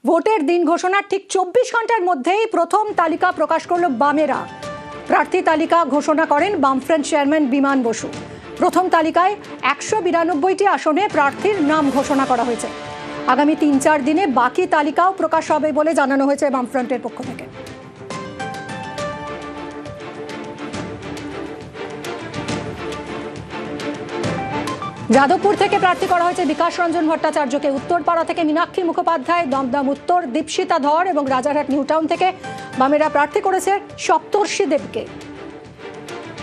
ভোটের দিন ঘোষণার ঠিক 24 ঘন্টার মধ্যেই প্রথম তালিকা প্রকাশ করল বামেরা। প্রার্থী তালিকা ঘোষণা করেন বামফ্রন্ট চেয়ারম্যান বিমান বসু। প্রথম তালিকায় 192টি আসনে প্রার্থীর নাম ঘোষণা করা হয়েছে। আগামী 3-4 দিনে বাকি তালিকাও প্রকাশ হবে বলে জানানো হয়েছে বামফ্রন্টের পক্ষ থেকে। যাদবপুর থেকে প্রার্থী করা হয়েছে বিকাশ রঞ্জন ভট্টাচার্যকে। উত্তরপাড়া থেকে মীনাক্ষী মুখোপাধ্যায়, দমদম উত্তর দীপশিতা ধর এবং রাজারহাট নিউটাউন থেকে বামেরা প্রার্থী করেছে সপ্তর্ষি দেবকে।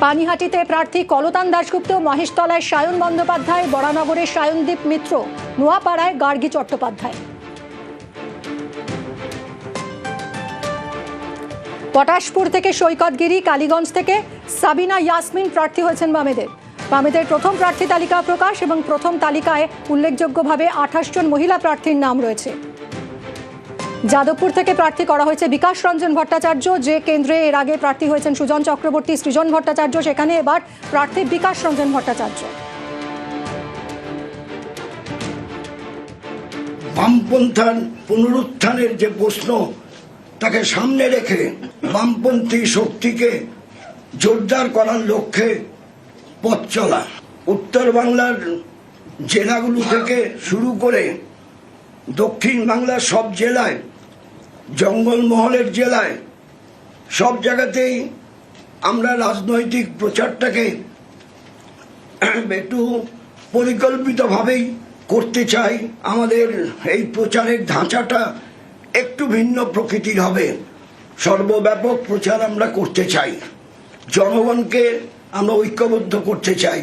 পানিহাটিতে প্রার্থী কলতান দাশগুপ্ত, মহেশতলায় সায়ন বন্দ্যোপাধ্যায়, বরানগরে সায়নদীপ মিত্র, নোয়াপাড়ায় গার্গী চট্টোপাধ্যায়। পটাশপুর থেকে সৈকত গিরি, কালীগঞ্জ থেকে সাবিনা ইয়াসমিন প্রার্থী হয়েছেন বামেদের। বামেদের প্রথম প্রার্থী তালিকা প্রকাশ এবং প্রথম তালিকায় উল্লেখযোগ্যভাবে 28 জন মহিলা প্রার্থীর নাম রয়েছে। যাদবপুর থেকে প্রার্থী করা হয়েছে বিকাশ রঞ্জন ভট্টাচার্য। যে কেন্দ্রে এর আগে প্রার্থী হয়েছেন সুজন চক্রবর্তী, সৃজন ভট্টাচার্য, সেখানে এবার প্রার্থী বিকাশ রঞ্জন ভট্টাচার্য। বামপন্থার পুনরুত্থানের যে প্রশ্ন, তাকে সামনে রেখে বামপন্থী শক্তিকে জোরদার করার লক্ষ্যে পথ চলা। উত্তর বাংলার জেলাগুলো থেকে শুরু করে দক্ষিণ বাংলার সব জেলায়, জঙ্গলমহলের জেলায়, সব জায়গাতেই আমরা রাজনৈতিক প্রচারটাকে একটু পরিকল্পিতভাবেই করতে চাই। আমাদের এই প্রচারের ধাঁচাটা একটু ভিন্ন প্রকৃতির হবে। সর্বব্যাপক প্রচার আমরা করতে চাই, জনগণকে আমরা ঐক্যবদ্ধ করতে চাই।